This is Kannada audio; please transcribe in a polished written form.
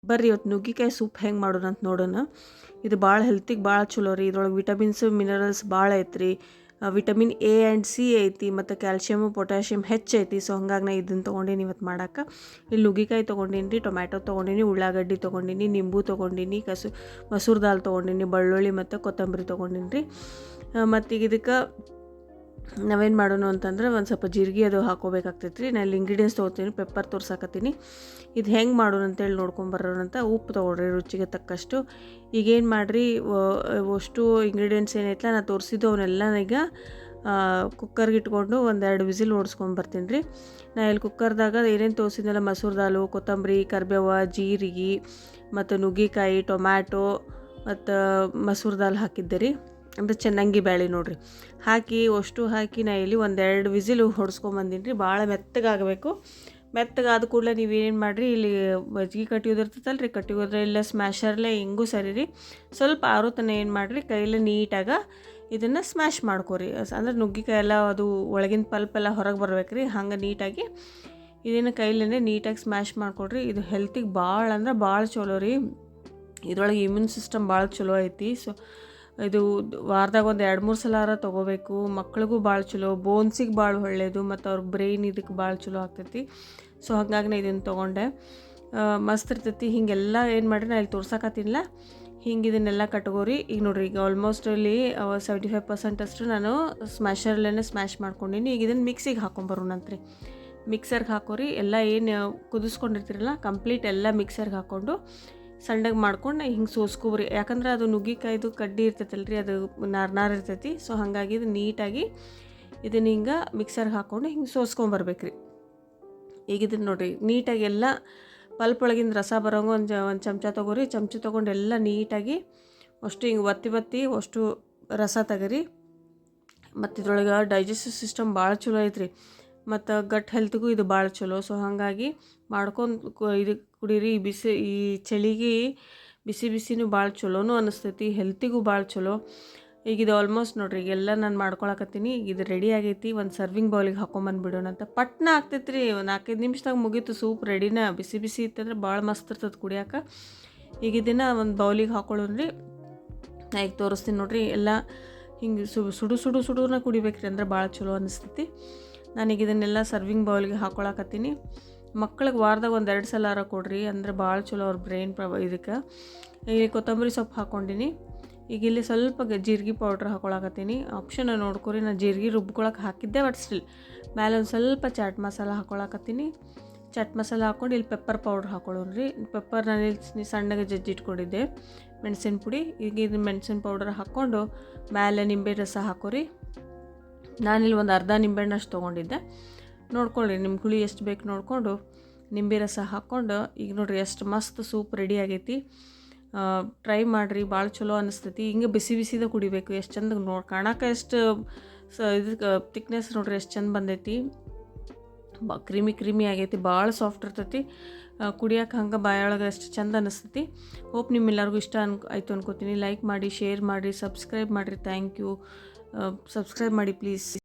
ಬರ್ರಿ ಇವತ್ತು ನುಗ್ಗಿಕಾಯಿ ಸೂಪ್ ಹೆಂಗೆ ಮಾಡೋಣ ಅಂತ ನೋಡೋಣ. ಇದು ಭಾಳ ಹೆಲ್ತಿಗೆ ಭಾಳ ಚಲೋ ರೀ. ಇದ್ರೊಳಗೆ ವಿಟಮಿನ್ಸು ಮಿನರಲ್ಸ್ ಭಾಳ ಐತ್ರಿ. ವಿಟಮಿನ್ ಎ ಆ್ಯಂಡ್ ಸಿ ಐತಿ, ಮತ್ತು ಕ್ಯಾಲ್ಶಿಯಮು ಪೊಟ್ಯಾಷಿಯಮ್ ಹೆಚ್ಚೈತಿ. ಸೊ ಹಂಗಾಗಿ ನಾ ಇದನ್ನು ತೊಗೊಂಡೀನಿ ಇವತ್ತು ಮಾಡೋಕೆ. ಇಲ್ಲಿ ನುಗ್ಗಿಕಾಯಿ ತೊಗೊಂಡೀನಿ ರೀ, ಟೊಮ್ಯಾಟೊ ತೊಗೊಂಡೀನಿ, ಉಳ್ಳಾಗಡ್ಡಿ ತೊಗೊಂಡೀನಿ, ನಿಂಬು ತೊಗೊಂಡೀನಿ, ಮಸೂರ್ ದಾಲ್ ತೊಗೊಂಡೀನಿ, ಬೆಳ್ಳುಳ್ಳಿ ಮತ್ತು ಕೊತ್ತಂಬರಿ ತೊಗೊಂಡೀನಿ ರೀ. ಮತ್ತು ಈಗ ಇದಕ್ಕೆ ನಾವೇನು ಮಾಡೋಣ ಅಂತಂದ್ರೆ ಒಂದು ಸ್ವಲ್ಪ ಜೀರಿಗೆ ಅದು ಹಾಕೋಬೇಕಾಗ್ತೈತೆ ರೀ. ನಾನು ಇಲ್ಲಿ ಇಂಗ್ರೀಡಿಯೆಂಟ್ಸ್ ತೊಗೋತೀನಿ, ಪೆಪ್ಪರ್ ತೋರ್ಸಾಕತ್ತೀನಿ. ಇದು ಹೆಂಗೆ ಮಾಡೋಣ ಅಂತೇಳಿ ನೋಡ್ಕೊಂಬರೋಣ ಅಂತ. ಉಪ್ಪು ತೊಗೊಳ್ರಿ ರುಚಿಗೆ ತಕ್ಕಷ್ಟು. ಈಗೇನು ಮಾಡಿರಿ, ಅಷ್ಟು ಇಂಗ್ರೀಡಿಯೆಂಟ್ಸ್ ಏನೈತಲ್ಲ ನಾನು ತೋರಿಸಿದ್ದು ಅವನ್ನೆಲ್ಲ ಈಗ ಕುಕ್ಕರ್ಗೆ ಇಟ್ಕೊಂಡು ಒಂದೆರಡು ವಿಸಿಲ್ ಓಡಿಸ್ಕೊಂಬರ್ತೀನಿ ರೀ. ನಾನು ಇಲ್ಲಿ ಕುಕ್ಕರ್ದಾಗ ಏನೇನು ತೋರಿಸಿದ್ನಲ್ಲ, ಮಸೂರ್ ದಾಲು, ಕೊತ್ತಂಬರಿ, ಕರಿಬೇವು, ಜೀರಿಗೆ ಮತ್ತು ನುಗ್ಗಿಕಾಯಿ, ಟೊಮ್ಯಾಟೊ ಮತ್ತು ಮಸೂರ್ ದಾಲ್ ಹಾಕಿದ್ದೆ ರೀ. ಅಂದರೆ ಚೆನ್ನಾಗಿ ಬೇಳೆ ನೋಡಿರಿ ಹಾಕಿ ಹಾಕಿ ನಾ ಇಲ್ಲಿ ಒಂದೆರಡು ವಿಸಿಲ್ ಹೊಡ್ಸ್ಕೊಂಬಂದಿನಿ ರೀ. ಭಾಳ ಮೆತ್ತಗಾಗಬೇಕು. ಮೆತ್ತಗಾದ ಕೂಡಲೇ ನೀವೇನು ಮಾಡಿರಿ, ಇಲ್ಲಿ ಮಜ್ಜಿಗೆ ಕಟ್ಟಿಯೋದಿರ್ತೈತಲ್ಲ ರೀ, ಕಟ್ಟಿಯೋದ್ರೆ ಇಲ್ಲ ಸ್ಮ್ಯಾಶರ್ಲೆ ಹಿಂಗೂ ಸರಿ ರೀ. ಸ್ವಲ್ಪ ಆರೋ ತನಕ ಏನು ಮಾಡಿರಿ, ಕೈಲೇ ನೀಟಾಗಿ ಇದನ್ನು ಸ್ಮ್ಯಾಶ್ ಮಾಡ್ಕೊರಿ. ಅಂದ್ರೆ ನುಗ್ಗಿಕಾಯಿ ಎಲ್ಲ ಅದು ಒಳಗಿನ ಪಲ್ಪೆಲ್ಲ ಹೊರಗೆ ಬರ್ಬೇಕು ರೀ. ಹಂಗೆ ನೀಟಾಗಿ ಇದನ್ನು ಕೈಲೇ ನೀಟಾಗಿ ಸ್ಮ್ಯಾಶ್ ಮಾಡಿಕೊಡ್ರಿ. ಇದು ಹೆಲ್ತಿಗೆ ಭಾಳ ಅಂದ್ರೆ ಭಾಳ ಚಲೋ ರೀ. ಇದ್ರೊಳಗೆ ಇಮ್ಯೂನ್ ಸಿಸ್ಟಮ್ ಭಾಳ ಚಲೋ ಐತಿ. ಸೊ ಇದು ವಾರದಾಗ ಒಂದು 2-3 ಸಲ ತೊಗೋಬೇಕು. ಮಕ್ಳಿಗೂ ಭಾಳ ಚಲೋ, ಬೋನ್ಸಿಗೆ ಭಾಳ ಒಳ್ಳೆಯದು, ಮತ್ತು ಅವ್ರ ಬ್ರೈನ್ ಇದಕ್ಕೆ ಭಾಳ ಚಲೋ ಆಗ್ತೈತಿ. ಸೊ ಹಾಗಾಗಿ ನಾನು ಇದನ್ನು ತೊಗೊಂಡೆ. ಮಸ್ತ್ ಇರ್ತೈತಿ. ಹೀಗೆಲ್ಲ ಏನು ಮಾಡಿರಿ, ನಾನು ಇಲ್ಲಿ ತೋರ್ಸಕತ್ತಿಲ್ಲ. ಹಿಂಗೆ ಇದನ್ನೆಲ್ಲ ಕಟ್ಕೋರಿ. ಈಗ ನೋಡಿರಿ, ಈಗ ಆಲ್ಮೋಸ್ಟ್ ಇಲ್ಲಿ 75% ಅಷ್ಟು ನಾನು ಸ್ಮ್ಯಾಶರ್ಲೇ ಸ್ಮ್ಯಾಶ್ ಮಾಡ್ಕೊಂಡೀನಿ. ಈಗ ಇದನ್ನು ಮಿಕ್ಸಿಗೆ ಹಾಕೊಂಬರೋಣಂತ್ರಿ. ಮಿಕ್ಸರ್ಗೆ ಹಾಕೋರಿ. ಎಲ್ಲ ಏನು ಕುದಿಸ್ಕೊಂಡಿರ್ತೀರಲ್ಲ ಕಂಪ್ಲೀಟ್ ಎಲ್ಲ ಮಿಕ್ಸರ್ಗೆ ಹಾಕ್ಕೊಂಡು ಸಣ್ಣಗೆ ಮಾಡ್ಕೊಂಡು ಹಿಂಗೆ ಸೋಸ್ಕೊಬ್ರಿ. ಯಾಕಂದ್ರೆ ಅದು ನುಗ್ಗಿಕಾಯ್ದು ಕಡ್ಡಿ ಇರ್ತೈತಲ್ಲ ರೀ, ಅದು ನಾರು ಇರ್ತೈತಿ. ಸೊ ಹಾಗಾಗಿ ಇದು ನೀಟಾಗಿ ಇದನ್ನು ಹಿಂಗೆ ಮಿಕ್ಸರ್ಗೆ ಹಾಕ್ಕೊಂಡು ಹಿಂಗೆ ಸೋಸ್ಕೊಂಬರ್ಬೇಕ್ರಿ. ಈಗ ಇದನ್ನು ನೋಡಿರಿ, ನೀಟಾಗಿ ಎಲ್ಲ ಪಲ್ಪ್ ಒಳಗಿಂದ ರಸ ಬರೋಂಗೆ ಒಂದು ಚಮಚ ತೊಗೋರಿ. ಚಮಚ ತೊಗೊಂಡು ಎಲ್ಲ ನೀಟಾಗಿ ಅಷ್ಟು ಹಿಂಗೆ ಒತ್ತಿ ಅಷ್ಟು ರಸ ತೆಗರಿ. ಮತ್ತು ಇದ್ರೊಳಗೆ ಡೈಜೆಸ್ಟಿವ್ ಸಿಸ್ಟಮ್ ಭಾಳ ಚಲೋ ಐತ್ರಿ, ಮತ್ತು ಗಟ್ ಹೆಲ್ತ್ಗೂ ಇದು ಭಾಳ ಚಲೋ. ಸೊ ಹಾಗಾಗಿ ಮಾಡ್ಕೊಂಡು ಇದು ಕುಡೀರಿ. ಈ ಚಳಿಗೆ ಬಿಸಿನೂ ಭಾಳ ಚಲೋನೂ ಅನ್ನಿಸ್ತೈತಿ, ಹೆಲ್ತಿಗೂ ಭಾಳ ಚಲೋ. ಈಗ ಇದು ಆಲ್ಮೋಸ್ಟ್ ನೋಡಿರಿ, ಈಗೆಲ್ಲ ನಾನು ಮಾಡ್ಕೊಳಕತ್ತೀನಿ. ಈಗ ಇದು ರೆಡಿ ಆಗೈತಿ. ಒಂದು ಸರ್ವಿಂಗ್ ಬೌಲಿಗೆ ಹಾಕೊಂಬಂದುಬಿಡೋಣ ಅಂತ. ಪಟ್ನ ಆಗ್ತೈತಿ ರೀ, 4-5 ನಿಮಿಷದಾಗ ಮುಗೀತು ಸೂಪ್ ರೆಡಿನ. ಬಿಸಿ ಇತ್ತಂದ್ರೆ ಭಾಳ ಮಸ್ತ್ ಇರ್ತದೆ ಕುಡಿಯೋಕೆ. ಈಗ ಇದನ್ನು ಒಂದು ಬೌಲಿಗೆ ಹಾಕೊಳ್ಳೋಣ ರೀ. ನಾ ಈಗ ತೋರಿಸ್ತೀನಿ ನೋಡಿರಿ. ಎಲ್ಲ ಹಿಂಗೆ ಸುಡುನ ಕುಡಿಬೇಕ್ರಿ, ಅಂದ್ರೆ ಭಾಳ ಚಲೋ ಅನ್ನಿಸ್ತೈತಿ. ನಾನೀಗ ಇದನ್ನೆಲ್ಲ ಸರ್ವಿಂಗ್ ಬೌಲ್ಗೆ ಹಾಕೊಳಕತ್ತೀನಿ. ಮಕ್ಳಿಗೆ ವಾರದಾಗ 1-2 ಸಲ ಕೊಡ್ರಿ, ಅಂದರೆ ಭಾಳ ಚಲೋ ಅವ್ರ ಬ್ರೈನ್ ಇದಕ್ಕೆ. ಈಗ ಕೊತ್ತಂಬರಿ ಸೊಪ್ಪು ಹಾಕ್ಕೊಂಡಿನಿ. ಈಗ ಇಲ್ಲಿ ಸ್ವಲ್ಪ ಜೀರಿಗೆ ಪೌಡ್ರ್ ಹಾಕೊಳಕತ್ತೀನಿ. ಆಪ್ಷನ್ ನೋಡ್ಕೊರಿ, ನಾನು ಜೀರಿಗೆ ರುಬ್ಕೊಳಕ್ಕೆ ಹಾಕಿದ್ದೆ, ಬಟ್ ಸ್ಟಿಲ್ ಮೇಲೆ ಒಂದು ಸ್ವಲ್ಪ ಚಾಟ್ ಮಸಾಲ ಹಾಕೊಳಕತ್ತೀನಿ. ಚಾಟ್ ಮಸಾಲ ಹಾಕ್ಕೊಂಡು ಇಲ್ಲಿ ಪೆಪ್ಪರ್ ಪೌಡ್ರ್ ಹಾಕೊಳ್ಳೋಣ ರೀ. ಪೆಪ್ಪರ್ ನಾನು ಇಲ್ಲಿ ಸಣ್ಣಗೆ ಜಜ್ಜಿಟ್ಕೊಂಡಿದ್ದೆ, ಮೆಣಸಿನ ಪುಡಿ. ಈಗ ಇದು ಮೆಣಸಿನ ಪೌಡರ್ ಹಾಕ್ಕೊಂಡು ಮೇಲೆ ನಿಂಬೆ ರಸ ಹಾಕೋರಿ. ನಾನಿಲ್ಲಿ ಒಂದು ಅರ್ಧ ನಿಂಬೆಹಣ್ಣಷ್ಟು ತೊಗೊಂಡಿದ್ದೆ. ನೋಡ್ಕೊಳ್ಳಿ ನಿಮ್ಗೆ ಹುಳಿ ಎಷ್ಟು ಬೇಕು ನೋಡಿಕೊಂಡು ನಿಂಬೆ ರಸ ಹಾಕ್ಕೊಂಡು. ಈಗ ನೋಡಿರಿ ಎಷ್ಟು ಮಸ್ತ್ ಸೂಪ್ ರೆಡಿ ಆಗೈತಿ. ಟ್ರೈ ಮಾಡಿರಿ, ಭಾಳ ಚಲೋ ಅನ್ನಿಸ್ತೈತಿ. ಹಿಂಗೆ ಬಿಸಿದ ಕುಡಿಬೇಕು. ಎಷ್ಟು ಚಂದ ಕಾಣಕ್ಕೆ ಎಷ್ಟು ಇದಕ್ಕೆ ತಿಕ್ನೆಸ್ ನೋಡಿರಿ ಎಷ್ಟು ಚಂದ ಬಂದೈತಿ. ಕ್ರೀಮಿ ಆಗೈತಿ, ಭಾಳ ಸಾಫ್ಟ್ ಇರ್ತೈತಿ. ಕುಡಿಯೋಕೆ ಹಂಗೆ ಬಾಯೊಳಗೆ ಎಷ್ಟು ಚಂದ ಅನ್ನಿಸ್ತೈತಿ. ಹೋಪ್ ನಿಮ್ಮೆಲ್ಲರಿಗೂ ಇಷ್ಟ ಆಯಿತು ಅನ್ಕೋತೀನಿ. ಲೈಕ್ ಮಾಡಿ, ಶೇರ್ ಮಾಡಿ, ಸಬ್ಸ್ಕ್ರೈಬ್ ಮಾಡಿರಿ. Thank you. ಸಬ್ಸ್ಕ್ರೈಬ್ ಮಾಡಿ ಪ್ಲೀಸ್.